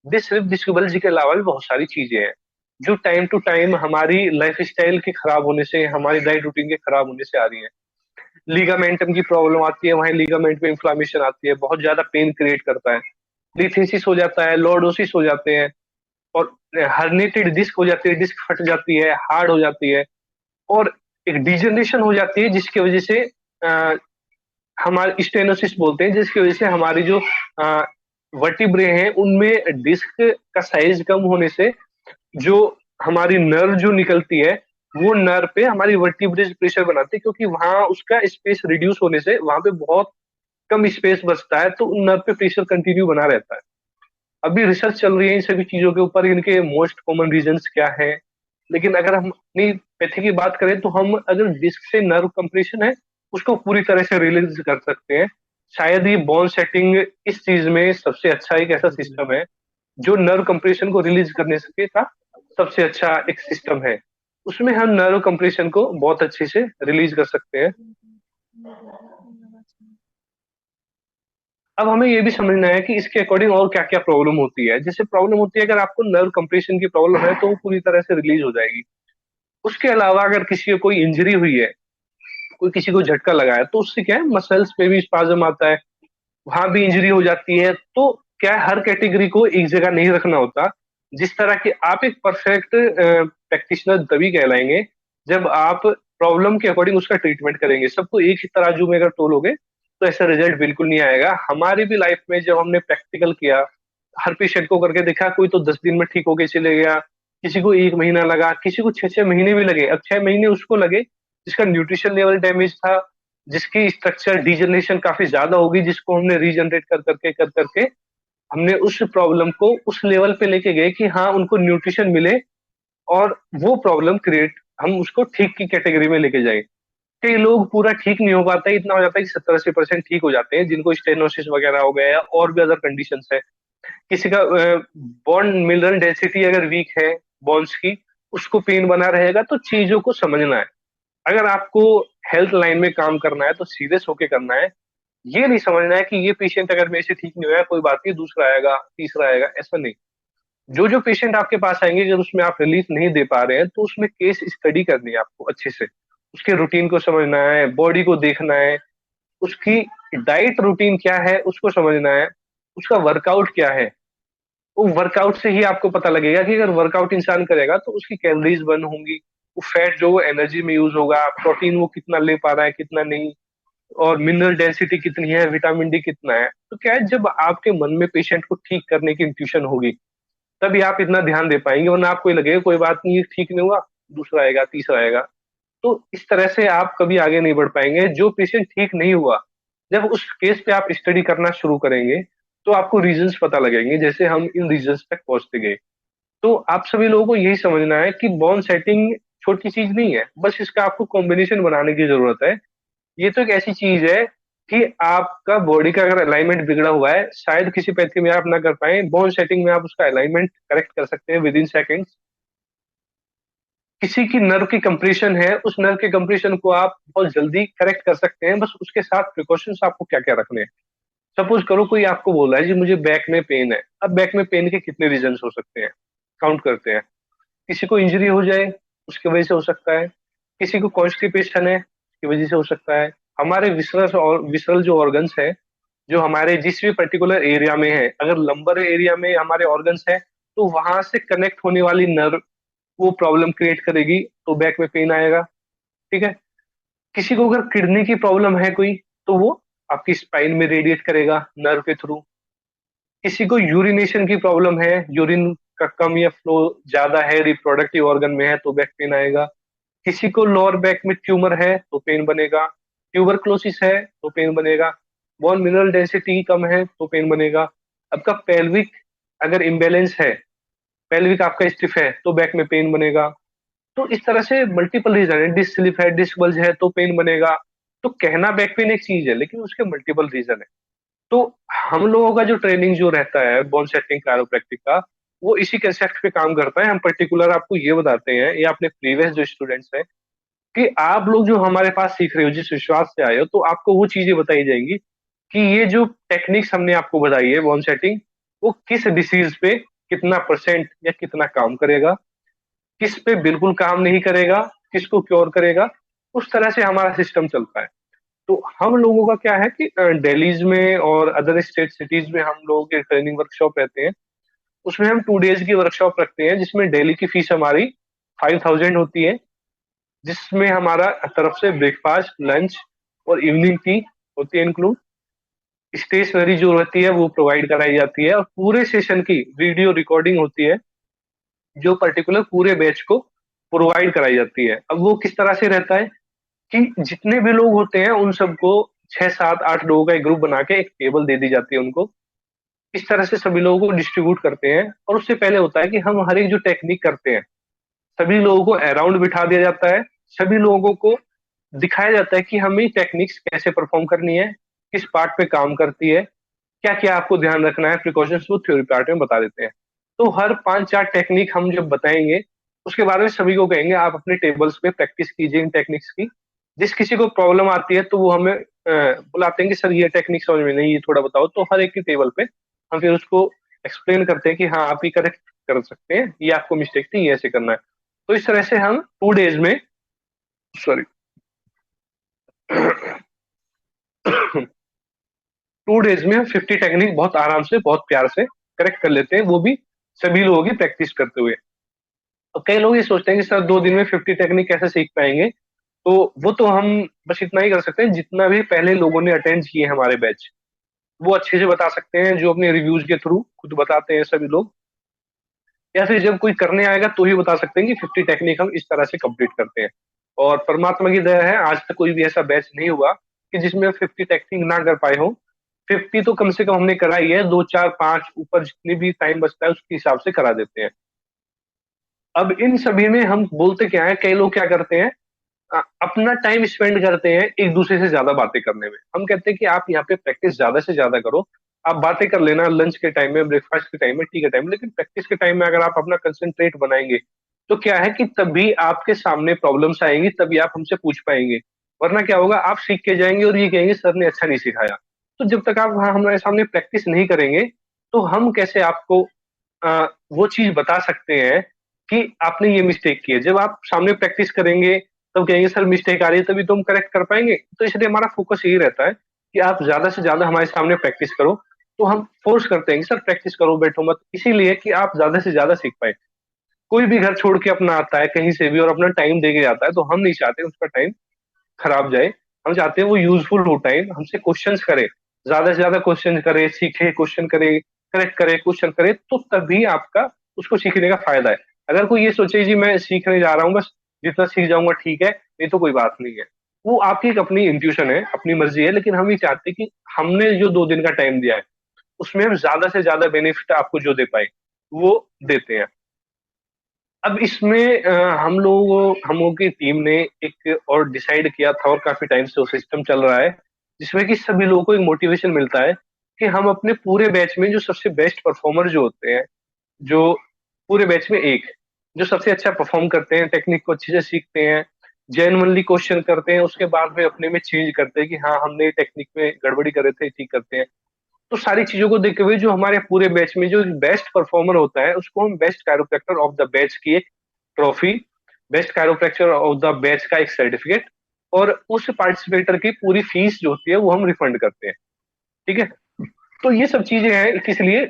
डिस्क स्लिप डिस्क बल्ज के अलावा भी बहुत सारी चीजें हैं जो टाइम टू टाइम हमारी लाइफ स्टाइल के खराब होने से, हमारी डाइट रूटीन के खराब होने से आ रही है। लीगामेंटम की प्रॉब्लम आती है, वहीं लीगामेंट में इंफ्लामेशन आती है, बहुत ज्यादा पेन क्रिएट करता है, लिथेसिस हो जाता है, लॉर्डोसिस हो जाते हैं, और हर्निटेड डिस्क हो जाती है, डिस्क फट जाती है, हार्ड हो जाती है, और एक डिजनरेशन हो जाती है, जिसकी वजह से हमारे स्टेनोसिस बोलते हैं, जिसकी वजह से हमारी जो वर्टिब्रे हैं उनमें डिस्क का साइज कम होने से जो हमारी नर्व जो निकलती है, वो नर्व पे हमारी वर्टिब्रेज प्रेशर बनाती है, क्योंकि वहां उसका स्पेस रिड्यूस होने से वहां पे बहुत कम स्पेस बचता है, तो उन नर्व पे प्रेशर कंटिन्यू बना रहता है। अभी रिसर्च चल रही है इन सभी चीजों के ऊपर, इनके मोस्ट कॉमन रीजंस क्या है। लेकिन अगर हम अपनी पैथी की बात करें, तो हम अगर डिस्क से नर्व कंप्रेशन है, उसको पूरी तरह से रिलीज कर सकते हैं। शायद ये बोन सेटिंग इस चीज में सबसे अच्छा एक ऐसा सिस्टम है जो नर्व कंप्रेशन को रिलीज करने सके का सबसे अच्छा एक सिस्टम है। उसमें हम नर्व कंप्रेशन को बहुत अच्छे से रिलीज कर सकते हैं। अब हमें ये भी समझना है कि इसके अकॉर्डिंग और क्या क्या प्रॉब्लम होती है। जैसे प्रॉब्लम होती है, अगर आपको नर्व कंप्रेशन की प्रॉब्लम है तो वो पूरी तरह से रिलीज हो जाएगी। उसके अलावा अगर किसी को कोई इंजरी हुई है, कोई किसी को झटका लगा है, तो उससे क्या है, मसल्स पे भी स्पाज्म आता है, वहां भी इंजरी हो जाती है। तो क्या है, हर कैटेगरी को एक जगह नहीं रखना होता। जिस तरह की आप एक परफेक्ट प्रैक्टिशनर तभी कहलाएंगे जब आप प्रॉब्लम के अकॉर्डिंग उसका ट्रीटमेंट करेंगे। सबको एक ही तराजू में अगर तोलोगे तो ऐसा रिजल्ट बिल्कुल नहीं आएगा। हमारी भी लाइफ में जब हमने प्रैक्टिकल किया, हर पेशेंट को करके देखा, कोई तो 10 दिन में ठीक होके चले गया, किसी को 1 महीना लगा, किसी को 6 6 महीने भी लगे। अब 6 महीने उसको लगे जिसका न्यूट्रिशन लेवल डैमेज था, जिसकी स्ट्रक्चर डिजनरेशन काफी ज्यादा होगी, जिसको हमने रीजनरेट कर करके हमने उस प्रॉब्लम को उस लेवल पे लेके गए कि हाँ उनको न्यूट्रिशन मिले और वो प्रॉब्लम क्रिएट, हम उसको ठीक की कैटेगरी में लेके जाए। कई लोग पूरा ठीक नहीं हो पाता है, इतना हो जाता है कि 70 80% ठीक हो जाते हैं, जिनको स्टेनोसिस वगैरह हो गया है और भी अदर कंडीशन है। किसी का बॉन मिनरल डेंसिटी अगर वीक है बॉन्स की, उसको पेन बना रहेगा। तो चीजों को समझना है। अगर आपको हेल्थ लाइन में काम करना है तो सीरियस होके करना है। ये नहीं समझना है कि ये पेशेंट अगर मेरे से ठीक नहीं हुआ कोई बात नहीं, दूसरा आएगा, तीसरा आएगा, ऐसा नहीं। जो जो पेशेंट आपके पास आएंगे अगर उसमें आप रिलीफ नहीं दे पा रहे हैं तो उसमें केस स्टडी करनी है आपको अच्छे से। उसके रूटीन को समझना है, बॉडी को देखना है, उसकी डाइट रूटीन क्या है उसको समझना है, उसका वर्कआउट क्या है। वो वर्कआउट से ही आपको पता लगेगा कि अगर वर्कआउट इंसान करेगा तो उसकी कैलोरीज बर्न होंगी, वो फैट जो वो एनर्जी में यूज होगा, प्रोटीन वो कितना ले पा रहा है कितना नहीं, और मिनरल डेंसिटी कितनी है, विटामिन डी कितना है। तो क्या है, जब आपके मन में पेशेंट को ठीक करने की इंट्यूशन होगी तभी आप इतना ध्यान दे पाएंगे, वरना आपको ये लगेगा कोई बात नहीं, ये ठीक नहीं हुआ, दूसरा आएगा, तीसरा आएगा। तो इस तरह से आप कभी आगे नहीं बढ़ पाएंगे। जो पेशेंट ठीक नहीं हुआ, जब उस केस पे आप स्टडी करना शुरू करेंगे तो आपको रीजंस पता लगेंगे, जैसे हम इन रीजंस तक पहुंचते गए। तो आप सभी लोगों को यही समझना है कि बॉन सेटिंग छोटी चीज नहीं है, बस इसका आपको कॉम्बिनेशन बनाने की जरूरत है। ये तो एक ऐसी चीज है कि आपका बॉडी का अगर अलाइनमेंट बिगड़ा हुआ है, शायद किसी पैथी में आप ना कर पाए, बोन सेटिंग में आप उसका अलाइनमेंट करेक्ट कर सकते हैं विद इन सेकेंड्स। किसी की नर्व की कंप्रेशन है, उस नर्व के कंप्रेशन को आप बहुत जल्दी करेक्ट कर सकते हैं। बस उसके साथ प्रिकॉशंस आपको क्या क्या रखने हैं। सपोज करो कोई आपको बोल रहा है जी मुझे बैक में पेन है। अब बैक में पेन के कितने रीजन हो सकते हैं, काउंट करते हैं। किसी को इंजरी हो जाए उसकी वजह से हो सकता है, किसी को कॉन्स्टिपेशन है उसकी वजह से हो सकता है। हमारे विसरल और विसरल जो ऑर्गन्स है, जो हमारे जिस भी पर्टिकुलर एरिया में है, अगर लंबर एरिया में हमारे ऑर्गन्स है तो वहां से कनेक्ट होने वाली नर्व वो प्रॉब्लम क्रिएट करेगी, तो बैक में पेन आएगा। ठीक है। किसी को अगर किडनी की प्रॉब्लम है कोई, तो वो आपकी स्पाइन में रेडिएट करेगा नर्व के थ्रू। किसी को यूरिनेशन की प्रॉब्लम है, यूरिन का कम या फ्लो ज्यादा है, रिप्रोडक्टिव ऑर्गन में है, तो बैक पेन आएगा। किसी को लोअर बैक में ट्यूमर है तो पेन बनेगा, ट्यूबरक्लोसिस है तो पेन बनेगा, बोन मिनरल डेंसिटी कम है तो पेन बनेगा। आपका पेल्विक अगर इम्बेलेंस है, पेल्विक आपका स्टिफ है तो बैक में पेन बनेगा। तो इस तरह से मल्टीपल रीजन है, डिस्क स्लिप है, डिस्क बल्ज है तो पेन बनेगा। तो कहना बैक पेन एक चीज है लेकिन उसके मल्टीपल रीजन है। तो हम लोगों का जो ट्रेनिंग जो रहता है बोन सेटिंग कायरोप्रैक्टिक का, वो इसी कंसेप्ट पे काम करता है। हम पर्टिकुलर आपको ये बताते हैं या अपने प्रीवियस जो स्टूडेंट्स हैं कि आप लोग जो हमारे पास सीख रहे हो, जिस विश्वास से आए हो, तो आपको वो चीजें बताई जाएंगी कि ये जो टेक्निक्स हमने आपको बताई है बोन सेटिंग, वो किस डिसीज पे कितना परसेंट या कितना काम करेगा, किस पे बिल्कुल काम नहीं करेगा, किसको क्योर करेगा। उस तरह से हमारा सिस्टम चलता है। तो हम लोगों का क्या है कि दिल्लीज में और अदर स्टेट सिटीज में हम लोगों के ट्रेनिंग वर्कशॉप रहते हैं। उसमें हम 2 डेज की वर्कशॉप रखते हैं, जिसमें डेली की फीस हमारी 5,000 होती है, जिसमें हमारा तरफ से ब्रेकफास्ट, लंच और इवनिंग टी होती है इंक्लूड। स्टेशनरी जो रहती है वो प्रोवाइड कराई जाती है, और पूरे सेशन की वीडियो रिकॉर्डिंग होती है जो पर्टिकुलर पूरे बैच को प्रोवाइड कराई जाती है। अब वो किस तरह से रहता है कि जितने भी लोग होते हैं उन सबको 6 7 8 लोगों का एक ग्रुप बना के एक टेबल दे दी जाती है उनको। इस तरह से सभी लोगों को डिस्ट्रीब्यूट करते हैं। और उससे पहले होता है कि हम हर एक जो टेक्निक करते हैं, सभी लोगों को अराउंड बिठा दिया जाता है। सभी लोगों को दिखाया जाता है कि हमें टेक्निक्स कैसे परफॉर्म करनी है, किस पार्ट पे काम करती है, क्या क्या आपको ध्यान रखना है, प्रिकॉशंस वो थ्योरी पार्ट में बता देते हैं। तो हर 5-4 टेक्निक हम जब बताएंगे उसके बारे में सभी को कहेंगे आप अपने टेबल्स पे प्रैक्टिस कीजिए इन टेक्निक्स की। जिस किसी को प्रॉब्लम आती है तो वो हमें बुलाते हैं कि सर ये टेक्निक समझ में नहीं, ये थोड़ा बताओ। तो हर एक की टेबल पे हम फिर उसको एक्सप्लेन करते हैं कि हाँ आप ये करेक्ट कर सकते हैं, ये आपको मिस्टेक थी, ये ऐसे करना है। तो इस तरह से हम 2 डेज में, सॉरी 2 डेज में हम 50 टेक्निक बहुत आराम से, बहुत प्यार से करेक्ट कर लेते हैं, वो भी सभी लोगों की प्रैक्टिस करते हुए। अब कई लोग ये सोचते हैं कि सर 2 दिन में 50 टेक्निक कैसे सीख पाएंगे। तो वो तो हम बस इतना ही कर सकते हैं, जितना भी पहले लोगों ने अटेंड किए हमारे बैच वो अच्छे से बता सकते हैं, जो अपने रिव्यूज के थ्रू खुद बताते हैं सभी लोग। या फिर जब कोई करने आएगा तो ही बता सकते हैं कि 50 टेक्निक हम इस तरह से कंप्लीट करते हैं। और परमात्मा की दया है, आज तक कोई भी ऐसा बैच नहीं हुआ कि जिसमें 50 टेक्निक ना कर पाए हो। 50 तो कम से कम हमने कराई है, 2 4 5 ऊपर जितनी भी टाइम बचता है उसके हिसाब से करा देते हैं। अब इन सभी में हम बोलते क्या है, कई लोग क्या करते हैं, अपना टाइम स्पेंड करते हैं एक दूसरे से ज्यादा बातें करने में। हम कहते हैं कि आप यहाँ पे प्रैक्टिस ज्यादा से ज्यादा करो, आप बातें कर लेना लंच के टाइम में, ब्रेकफास्ट के टाइम में, टी के टाइम में, लेकिन प्रैक्टिस के टाइम में अगर आप अपना कंसंट्रेट बनाएंगे तो क्या है कि तभी आपके सामने प्रॉब्लम्स आएंगी, तभी आप हमसे पूछ पाएंगे। वरना क्या होगा, आप सीख के जाएंगे और ये कहेंगे सर ने अच्छा नहीं सिखाया। तो जब तक आप वहाँ हमारे सामने प्रैक्टिस नहीं करेंगे तो हम कैसे आपको वो चीज बता सकते हैं कि आपने ये मिस्टेक की है। जब आप सामने प्रैक्टिस करेंगे तब कहेंगे सर मिस्टेक आ रही है, तभी तो हम करेक्ट कर पाएंगे। तो इसलिए हमारा फोकस यही रहता है कि आप ज्यादा से ज्यादा हमारे सामने प्रैक्टिस करो। तो हम फोर्स करते हैं कि सर प्रैक्टिस करो, बैठो मत, इसीलिए कि आप ज्यादा से ज्यादा सीख पाए। कोई भी घर छोड़ के अपना आता है कहीं से भी और अपना टाइम दे के जाता है, तो हम नहीं चाहते उसका टाइम खराब जाए। हम चाहते हैं वो यूजफुल हो टाइम, हमसे क्वेश्चंस करे, ज्यादा से ज्यादा क्वेश्चन करे, सीखे, क्वेश्चन करे, करेक्ट करे, क्वेश्चन करे, तो तभी आपका उसको सीखने का फायदा है। अगर कोई ये सोचे जी मैं सीखने जा रहा हूँ बस, जितना सीख जाऊंगा ठीक है, नहीं तो कोई बात नहीं है, वो आपकी एक अपनी इंट्यूशन है, अपनी मर्जी है। लेकिन हम ये चाहते हैं कि हमने जो 2 दिन का टाइम दिया है उसमें हम ज्यादा से ज्यादा बेनिफिट आपको जो दे पाए वो देते हैं। अब इसमें हम लोगों की टीम ने एक और डिसाइड किया था, और काफी टाइम से वो सिस्टम चल रहा है, जिसमें कि सभी लोगों को एक मोटिवेशन मिलता है कि हम अपने पूरे बैच में जो सबसे बेस्ट परफॉर्मर जो होते हैं, जो पूरे बैच में एक जो सबसे अच्छा परफॉर्म करते हैं, टेक्निक को अच्छे से सीखते हैं, जेन्युइनली क्वेश्चन करते हैं, उसके बाद में अपने में चेंज करते हैं कि हाँ हमने टेक्निक में गड़बड़ी करे थे, ठीक करते हैं। तो सारी चीजों को देखते हुए जो हमारे पूरे बैच में जो बेस्ट परफॉर्मर होता है उसको हम best chiropractor of the batch की एक trophy, best chiropractor of the batch का एक सर्टिफिकेट, और उस पार्टिसिपेटर की पूरी फीस जो होती है वो हम रिफंड करते हैं। ठीक है। तो ये सब चीजें हैं किस लिए,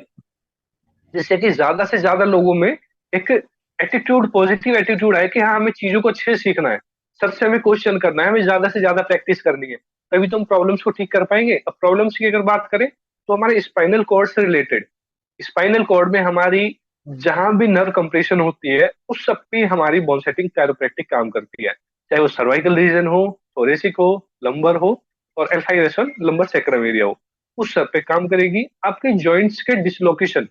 जिससे कि ज्यादा से ज्यादा लोगों में एक एटीट्यूड, पॉजिटिव एटीट्यूड आए कि हाँ हमें चीजों को अच्छे से सीखना है, सबसे हमें क्वेश्चन करना है, हमें ज्यादा से ज्यादा प्रैक्टिस करनी है, तभी तो हम प्रॉब्लम्स को ठीक कर पाएंगे। अब प्रॉब्लम्स की अगर बात करें तो हमारे स्पाइनल कॉर्ड से रिलेटेड, स्पाइनल कॉर्ड में हमारी जहां भी नर्व कंप्रेशन होती है उस सब पे हमारी बोन सेटिंग कैरोप्रैक्टिक काम करती है। चाहे वो सर्वाइकल रीजन हो, थोरेसिक हो, लंबर हो, और एल्फाइरेशन लंबर सेक्रम एरिया हो, उस सब पे काम करेगी। आपके जॉइंट्स के डिसलोकेशन,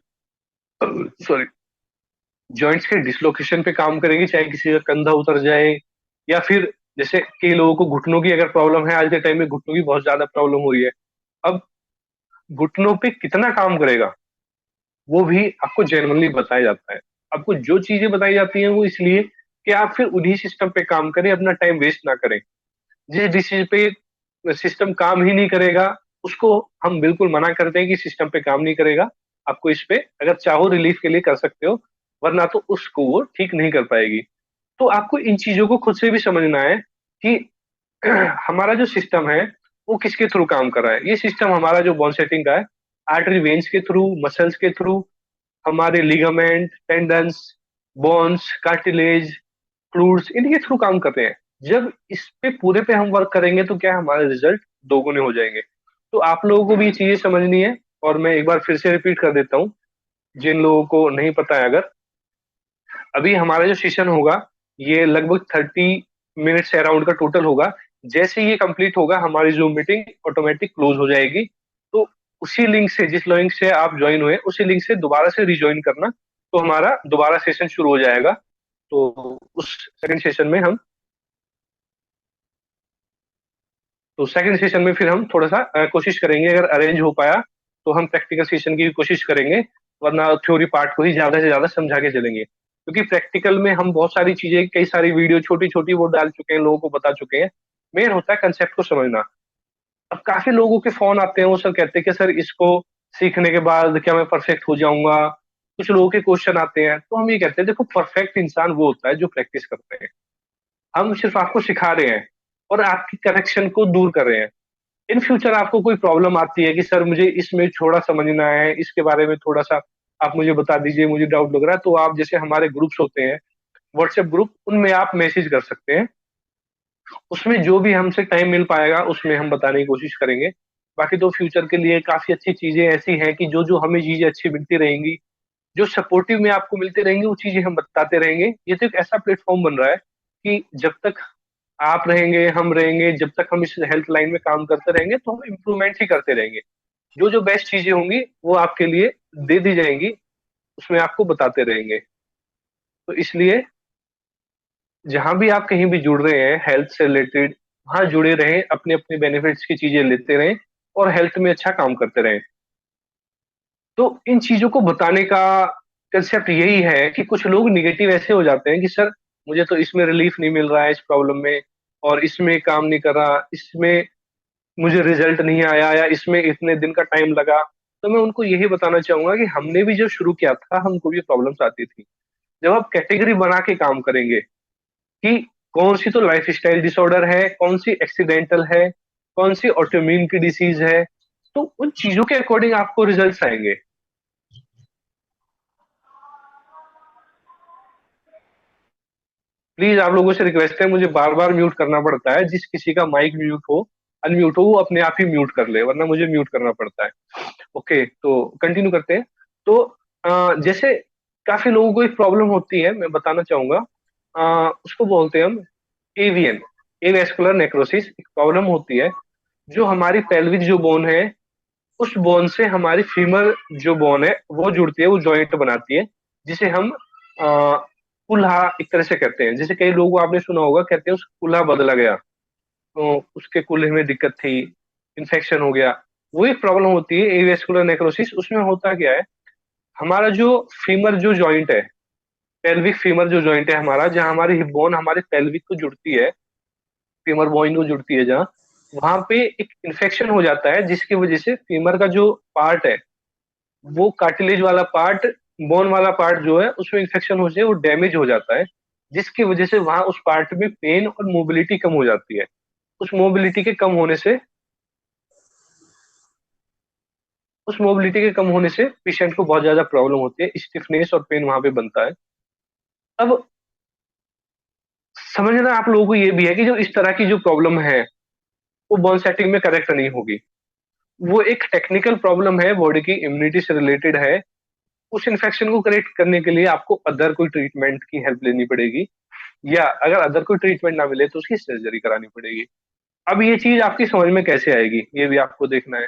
सॉरी, जॉइंट्स के डिसलोकेशन पे काम करेगी, चाहे किसी का कंधा उतर जाए, या फिर जैसे कई लोगों को घुटनों की अगर प्रॉब्लम है, आज के टाइम में घुटनों की बहुत ज्यादा प्रॉब्लम हो रही है। अब घुटनों पे कितना काम करेगा वो भी आपको जेनुअनली बताया जाता है। आपको जो चीजें बताई जाती हैं वो इसलिए कि आप फिर उन्हीं सिस्टम पे काम करें, अपना टाइम वेस्ट ना करें। जिस डिसीज पे सिस्टम काम ही नहीं करेगा उसको हम बिल्कुल मना करते हैं कि सिस्टम पे काम नहीं करेगा, आपको इस पे अगर चाहो रिलीफ के लिए कर सकते हो, वरना तो उसको वो ठीक नहीं कर पाएगी। तो आपको इन चीजों को खुद से भी समझना है कि हमारा जो सिस्टम है वो किसके थ्रू काम कर रहा है। ये सिस्टम हमारा जो बोन सेटिंग का है, आर्टरी वेन्स के थ्रू, मसल्स के थ्रू, हमारे ligament, tendons, bones, cartilage, fluids, इनके थ्रू काम करते हैं। जब इस पे पूरे पे हम वर्क करेंगे तो क्या है, हमारे रिजल्ट दोगुने हो जाएंगे। तो आप लोगों को भी ये चीजें समझनी है, और मैं एक बार फिर से रिपीट कर देता हूँ जिन लोगों को नहीं पता है। अगर अभी हमारा जो सेशन होगा ये लगभग 30 मिनट्स अराउंड का टोटल होगा। जैसे ये कंप्लीट होगा हमारी जूम मीटिंग ऑटोमेटिक क्लोज हो जाएगी। तो उसी लिंक से, जिस लिंक से आप ज्वाइन हुए उसी लिंक से दोबारा से रिज्वाइन करना, तो हमारा दोबारा सेशन शुरू हो जाएगा। तो उस सेकंड सेशन में हम तो सेकंड सेशन में फिर हम थोड़ा सा कोशिश करेंगे, अगर अरेंज हो पाया तो हम प्रैक्टिकल सेशन की भी कोशिश करेंगे, वरना थ्योरी पार्ट को ही ज्यादा से ज्यादा समझा के चलेंगे, क्योंकि प्रैक्टिकल में हम बहुत सारी चीजें, कई सारी वीडियो छोटी छोटी वो डाल चुके हैं, लोगों को बता चुके हैं। मेन होता है कंसेप्ट को समझना। अब काफी लोगों के फोन आते हैं, वो सर कहते हैं कि सर इसको सीखने के बाद क्या मैं परफेक्ट हो जाऊंगा। कुछ लोगों के क्वेश्चन आते हैं, तो हम ये कहते हैं देखो, परफेक्ट इंसान वो होता है जो प्रैक्टिस करते हैं। हम सिर्फ आपको सिखा रहे हैं और आपकी करेक्शन को दूर कर रहे हैं। इन फ्यूचर आपको कोई प्रॉब्लम आती है कि सर मुझे इसमें थोड़ा समझना है, इसके बारे में थोड़ा सा आप मुझे बता दीजिए, मुझे डाउट लग रहा है, तो आप जैसे हमारे ग्रुप्स होते हैं, व्हाट्सएप ग्रुप, उनमें आप मैसेज कर सकते हैं। उसमें जो भी हमसे टाइम मिल पाएगा उसमें हम बताने की कोशिश करेंगे। बाकी तो फ्यूचर के लिए काफी अच्छी चीजें ऐसी हैं कि जो जो हमें चीजें अच्छी मिलती रहेंगी, जो सपोर्टिव में आपको मिलती रहेंगी, वो चीजें हम बताते रहेंगे। ये तो एक ऐसा प्लेटफॉर्म बन रहा है कि जब तक आप रहेंगे, हम रहेंगे, जब तक हम इस हेल्थ लाइन में काम करते रहेंगे, तो हम इम्प्रूवमेंट ही करते रहेंगे। जो जो बेस्ट चीजें होंगी वो आपके लिए दे दी जाएंगी, उसमें आपको बताते रहेंगे। तो इसलिए जहां भी आप कहीं भी जुड़ रहे हैं हेल्थ से रिलेटेड, वहां जुड़े रहें, अपने अपने बेनिफिट्स की चीजें लेते रहें और हेल्थ में अच्छा काम करते रहें। तो इन चीजों को बताने का कंसेप्ट यही है कि कुछ लोग निगेटिव ऐसे हो जाते हैं कि सर मुझे तो इसमें रिलीफ नहीं मिल रहा है इस प्रॉब्लम में, और इसमें काम नहीं कर रहा, इसमें मुझे रिजल्ट नहीं आया, या इसमें इतने दिन का टाइम लगा। तो मैं उनको यही बताना चाहूंगा कि हमने भी जब शुरू किया था हमको भी प्रॉब्लम्स आती थी। जब आप कैटेगरी बना के काम करेंगे कि कौन सी तो लाइफ स्टाइल डिसऑर्डर है, कौन सी एक्सीडेंटल है, कौन सी ऑटोइम्यून की डिसीज है, तो उन चीजों के अकॉर्डिंग आपको रिजल्ट्स आएंगे। प्लीज आप लोगों से रिक्वेस्ट है, मुझे बार बार म्यूट करना पड़ता है, जिस किसी का माइक म्यूट हो, अनम्यूट हो, वो अपने आप ही म्यूट कर ले, वरना मुझे म्यूट करना पड़ता है। ओके, तो कंटिन्यू करते हैं। तो जैसे काफी लोगों को एक प्रॉब्लम होती है, मैं बताना चाहूंगा। उसको बोलते हैं हम एवीएन, एवेस्कुलर नेक्रोसिस, एक प्रॉब्लम होती है। जो हमारी पेल्विक जो बोन है, उस बोन से हमारी फीमर जो बोन है वो जुड़ती है, वो जॉइंट बनाती है, जिसे हम कुल्हा एक तरह से कहते हैं। जैसे कई लोगों को आपने सुना होगा, कहते हैं उस कुल्हा बदला गया, तो उसके कुल्हे में दिक्कत थी, इन्फेक्शन हो गया। वो एक प्रॉब्लम होती है एवेस्कुलर नेक्रोसिस। उसमें होता क्या है, हमारा जो फीमर जो जॉइंट है, पेल्विक फीमर जो जॉइंट है हमारा, जहाँ हमारी हिप बोन हमारे पेल्विक को जुड़ती है, फीमर बोन को जुड़ती है जहाँ, वहां पे एक इन्फेक्शन हो जाता है, जिसकी वजह से फीमर का जो पार्ट है, वो कार्टिलेज वाला पार्ट, बोन वाला पार्ट जो है, उसमें इन्फेक्शन हो जाए, वो डैमेज हो जाता है, जिसकी वजह से वहां उस पार्ट में पेन और मोबिलिटी कम हो जाती है। उस मोबिलिटी के कम होने से उस मोबिलिटी के कम होने से पेशेंट को बहुत ज्यादा प्रॉब्लम होती है, स्टिफनेस और पेन वहां पे बनता है। अब समझना आप लोगों को ये भी है कि जो इस तरह की जो प्रॉब्लम है, वो बोन सेटिंग में करेक्ट नहीं होगी। वो एक टेक्निकल प्रॉब्लम है, बॉडी की इम्यूनिटी से रिलेटेड है। उस इन्फेक्शन को करेक्ट करने के लिए आपको अदर कोई ट्रीटमेंट की हेल्प लेनी पड़ेगी, या अगर अदर कोई ट्रीटमेंट ना मिले तो उसकी सर्जरी करानी पड़ेगी। अब ये चीज आपकी समझ में कैसे आएगी, ये भी आपको देखना है।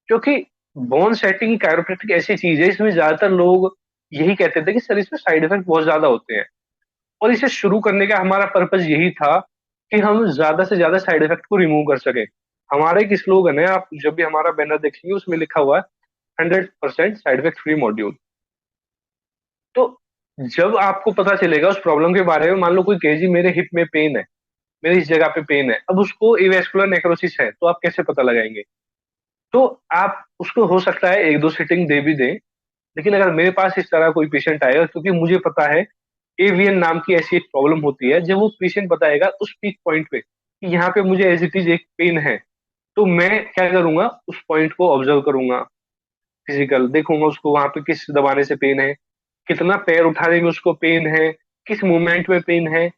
क्योंकि बोन सेटिंग कायरोप्रैक्टिक ऐसी चीज है, इसमें ज्यादातर लोग यही कहते थे कि सर इसमें साइड इफेक्ट बहुत ज्यादा होते हैं, और इसे शुरू करने का हमारा पर्पज यही था कि हम ज्यादा से ज्यादा साइड इफेक्ट को रिमूव कर सके। हमारा एक स्लोगन है, आप जब भी हमारा बैनर देखेंगे उसमें लिखा हुआ है 100% साइड इफेक्ट फ्री मॉड्यूल। तो जब आपको पता चलेगा उस प्रॉब्लम के बारे में, मान लो कोई कहे जी मेरे हिप में पेन है, मेरी इस जगह पे पेन है, अब उसको इवेस्कुलर नेक्रोसिस है, तो आप कैसे पता लगाएंगे? तो आप उसको हो सकता है एक दो सीटिंग दे भी दें, लेकिन अगर मेरे पास इस तरह कोई पेशेंट आएगा, क्योंकि मुझे पता है एवीएन नाम की ऐसी एक प्रॉब्लम होती है, जब वो पेशेंट बताएगा उस पीक पॉइंट पे कि यहाँ पे मुझे एज इट इज एक पेन है, तो मैं क्या करूंगा, उस पॉइंट को ऑब्जर्व करूंगा, फिजिकल देखूंगा उसको, वहां पे किस दबाने से पेन है, कितना पैर उठाने में उसको पेन है, किस मूवमेंट में पेन है।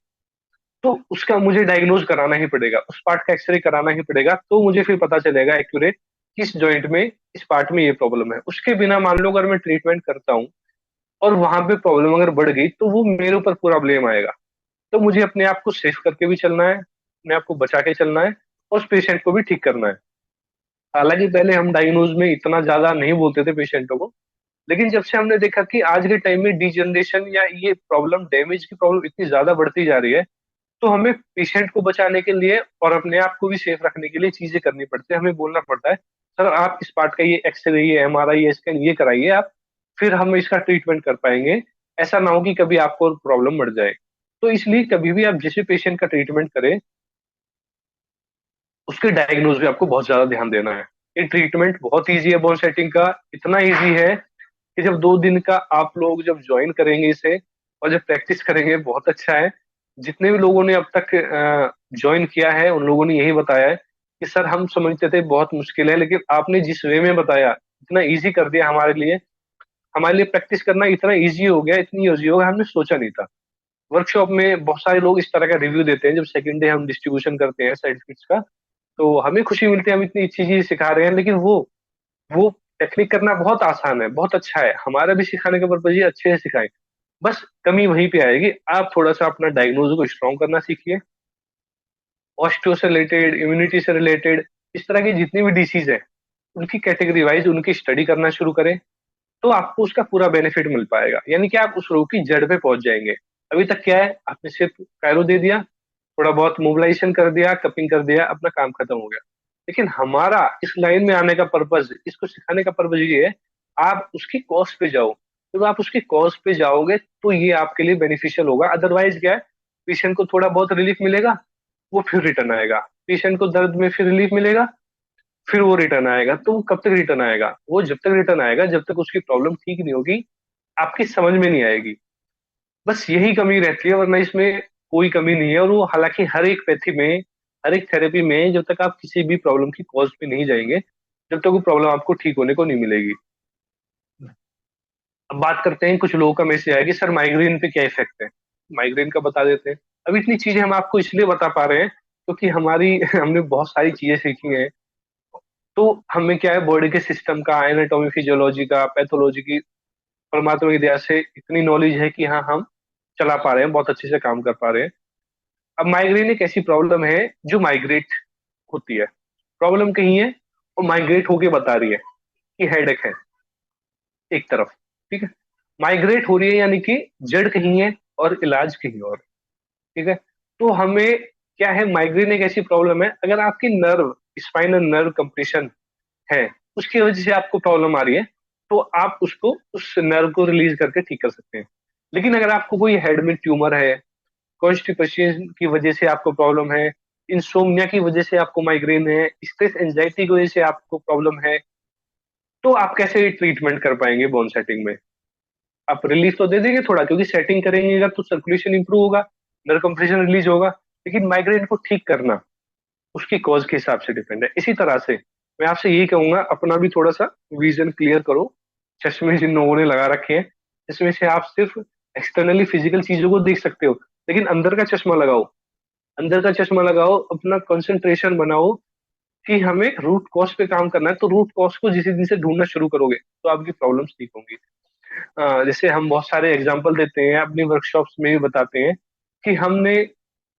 तो उसका मुझे डायग्नोज कराना ही पड़ेगा, उस पार्ट का एक्सरे कराना ही पड़ेगा, तो मुझे फिर पता चलेगा एक्यूरेट किस जॉइंट में, इस पार्ट में ये प्रॉब्लम है। उसके बिना मान लो अगर मैं ट्रीटमेंट करता हूँ और वहां पे प्रॉब्लम अगर बढ़ गई, तो वो मेरे ऊपर पूरा ब्लेम आएगा। तो मुझे अपने आप को सेफ करके भी चलना है, अपने आप को बचा के चलना है, और उस पेशेंट को भी ठीक करना है। हालांकि पहले हम डायग्नोज में इतना ज्यादा नहीं बोलते थे पेशेंटों को, लेकिन जब से हमने देखा कि आज के टाइम में डिजनरेशन या ये प्रॉब्लम, डैमेज की प्रॉब्लम इतनी ज्यादा बढ़ती जा रही है, तो हमें पेशेंट को बचाने के लिए और अपने आप को भी सेफ रखने के लिए चीजें करनी पड़ती है। हमें बोलना पड़ता है सर आप इस पार्ट का ये एक्सरे, ये एमआरआई, ये स्कैन ये कराइए आप, फिर हम इसका ट्रीटमेंट कर पाएंगे। ऐसा ना हो कि कभी आपको प्रॉब्लम बढ़ जाए। तो इसलिए कभी भी आप जिस भी पेशेंट का ट्रीटमेंट करें, उसके डायग्नोज पे आपको बहुत ज्यादा ध्यान देना है। ये ट्रीटमेंट बहुत इजी है बोन सेटिंग का, इतना इजी है कि जब 2 दिन का आप लोग जब ज्वाइन करेंगे इसे और जब प्रैक्टिस करेंगे, बहुत अच्छा है। जितने भी लोगों ने अब तक ज्वाइन किया है उन लोगों ने यही बताया है कि सर हम समझते थे बहुत मुश्किल है, लेकिन आपने जिस वे में बताया इतना इजी कर दिया हमारे लिए। हमारे लिए प्रैक्टिस करना इतना इजी हो गया, इतनी इजी हो गया, हमने सोचा नहीं था। वर्कशॉप में बहुत सारे लोग इस तरह का रिव्यू देते हैं जब सेकंड डे हम डिस्ट्रीब्यूशन करते हैं सर्टिफिकेट्स का, तो हमें खुशी मिलती है हम इतनी अच्छी चीज सिखा रहे हैं। लेकिन वो टेक्निक करना बहुत आसान है, बहुत अच्छा है, हमारा भी सिखाने का पर्पज ये अच्छे से सिखाएं। बस कमी वहीं पे आएगी, आप थोड़ा सा अपना डायग्नोज को स्ट्रॉन्ग करना सीखिए। ऑस्टियो से रिलेटेड, इम्यूनिटी से रिलेटेड, इस तरह की जितनी भी डिसीज है उनकी कैटेगरी वाइज उनकी स्टडी करना शुरू करें, तो आपको उसका पूरा बेनिफिट मिल पाएगा। यानी कि आप उस रोग की जड़ पे पहुंच जाएंगे। अभी तक क्या है, आपने सिर्फ कायरो दे दिया, थोड़ा बहुत मोबिलाइजेशन कर दिया, कपिंग कर दिया, अपना काम खत्म हो गया। लेकिन हमारा इस लाइन में आने का पर्पज, इसको सिखाने का पर्पज ये है, आप उसकी कॉज पे जाओ। जब आप उसकी कॉज पे जाओगे तो ये आपके लिए बेनिफिशियल होगा। अदरवाइज क्या है, पेशेंट को थोड़ा बहुत रिलीफ मिलेगा, वो फिर रिटर्न आएगा। पेशेंट को दर्द में फिर रिलीफ मिलेगा, फिर वो रिटर्न आएगा। तो वो कब तक रिटर्न आएगा? वो जब तक रिटर्न आएगा जब तक उसकी प्रॉब्लम ठीक नहीं होगी, आपकी समझ में नहीं आएगी। बस यही कमी रहती है, वरना इसमें कोई कमी नहीं है। और वो हालांकि हर एक पैथी में, हर एक थेरेपी में, जब तक आप किसी भी प्रॉब्लम की कॉज पे नहीं जाएंगे, जब तक वो प्रॉब्लम आपको ठीक होने को नहीं मिलेगी। अब बात करते हैं, कुछ लोगों का मैसेज आया कि सर माइग्रेन पे क्या इफेक्ट है। माइग्रेन का बता देते हैं। अब इतनी चीजें हम आपको इसलिए बता पा रहे हैं क्योंकि हमारी हमने बहुत सारी चीजें सीखी हैं। तो हमें क्या है, बॉडी के सिस्टम का, एनाटॉमी, फिजियोलॉजी का, पैथोलॉजी की परमात्मा की दया से इतनी नॉलेज है कि हाँ हम चला पा रहे हैं, बहुत अच्छे से काम कर पा रहे हैं। अब माइग्रेन एक ऐसी प्रॉब्लम है जो माइग्रेट होती है। प्रॉब्लम कहीं है और माइग्रेट होके बता रही है कि हेडेक है एक तरफ, ठीक है। माइग्रेट हो रही है यानी कि जड़ कहीं है और इलाज कहीं और, ठीक है। तो हमें क्या है, माइग्रेन एक ऐसी प्रॉब्लम है, अगर आपकी नर्व, स्पाइनल नर्व कंप्रेशन है, उसकी वजह से आपको प्रॉब्लम आ रही है, तो आप उसको, उस नर्व को रिलीज करके ठीक कर सकते हैं। लेकिन अगर आपको कोई हेड में ट्यूमर है, कॉन्स्टिपेशन की वजह से आपको प्रॉब्लम है, इंसोम्निया की वजह से आपको माइग्रेन है, स्ट्रेस एंजाइटी की वजह से आपको प्रॉब्लम है, तो आप कैसे ट्रीटमेंट कर पाएंगे बोन सेटिंग में? आप रिलीफ तो दे देंगे थोड़ा, क्योंकि सेटिंग करेंगे तो सर्कुलेशन इंप्रूव होगा, नर्व कंप्रेशन रिलीज होगा। लेकिन माइग्रेन को ठीक करना उसकी कॉज के हिसाब से डिपेंड है। इसी तरह से मैं आपसे यही कहूंगा, अपना भी थोड़ा सा विजन क्लियर करो। चश्मे जिन लोगों ने लगा रखे हैं, इसमें से आप सिर्फ एक्सटर्नली फिजिकल चीजों को देख सकते हो, लेकिन अंदर का चश्मा लगाओ। अंदर का चश्मा लगाओ, अपना कंसंट्रेशन बनाओ कि हमें रूट कॉज पे काम करना है। तो रूट कॉज को जिस दिन से ढूंढना शुरू करोगे तो आपकी प्रॉब्लम्स ठीक होंगी। जैसे हम बहुत सारे एग्जाम्पल देते हैं, अपनी वर्कशॉप्स में भी बताते हैं कि हमने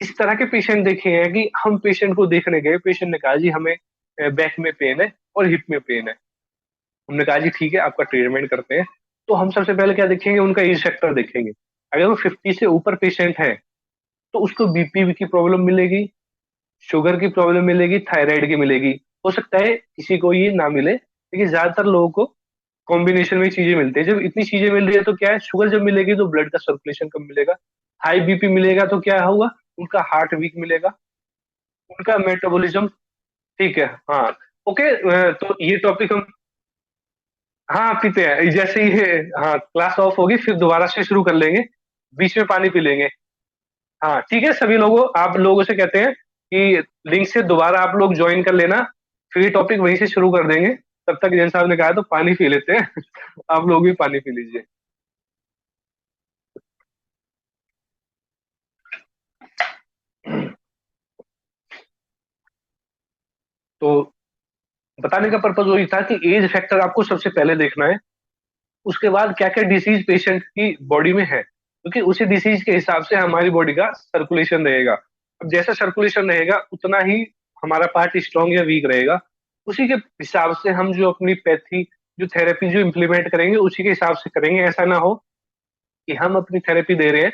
इस तरह के पेशेंट देखे हैं कि हम पेशेंट को देखने गए, पेशेंट ने कहा जी हमें बैक में पेन है और हिप में पेन है। हमने कहा जी ठीक है, आपका ट्रीटमेंट करते हैं। तो हम सबसे पहले क्या देखेंगे, उनका एज फैक्टर देखेंगे। अगर वो 50 से ऊपर पेशेंट है तो उसको बीपी की प्रॉब्लम मिलेगी, शुगर की प्रॉब्लम मिलेगी, थायराइड की मिलेगी। हो सकता है किसी को ये ना मिले, लेकिन ज्यादातर लोगों को कॉम्बिनेशन में चीजें मिलती है। जब इतनी चीजें मिल रही है तो क्या है, शुगर जब मिलेगी तो ब्लड का सर्कुलेशन कम मिलेगा, हाई बीपी मिलेगा तो क्या होगा, उनका हार्ट वीक मिलेगा, उनका मेटाबॉलिज्म, ठीक है। हाँ, ओके। तो ये टॉपिक हम, हाँ पीते हैं जैसे ही हाँ क्लास ऑफ होगी फिर दोबारा से शुरू कर लेंगे, बीच में पानी पी लेंगे। हाँ ठीक है, सभी लोगों, आप लोगों से कहते हैं कि लिंक से दोबारा आप लोग ज्वाइन कर लेना, फिर ये टॉपिक वहीं से शुरू कर देंगे। तब तक जैन साहब ने कहा है तो पानी पी लेते हैं। आप लोग भी पानी पी लीजिए। तो बताने का पर्पज वही था कि एज फैक्टर आपको सबसे पहले देखना है, उसके बाद क्या क्या डिसीज पेशेंट की बॉडी में है, क्योंकि उसी डिसीज के हिसाब से हमारी बॉडी का सर्कुलेशन रहेगा। अब जैसा सर्कुलेशन रहेगा उतना ही हमारा पार्ट स्ट्रांग या वीक रहेगा। उसी के हिसाब से हम जो अपनी पैथी, जो थेरेपी जो इम्प्लीमेंट करेंगे उसी के हिसाब से करेंगे। ऐसा ना हो कि हम अपनी थेरेपी दे रहे हैं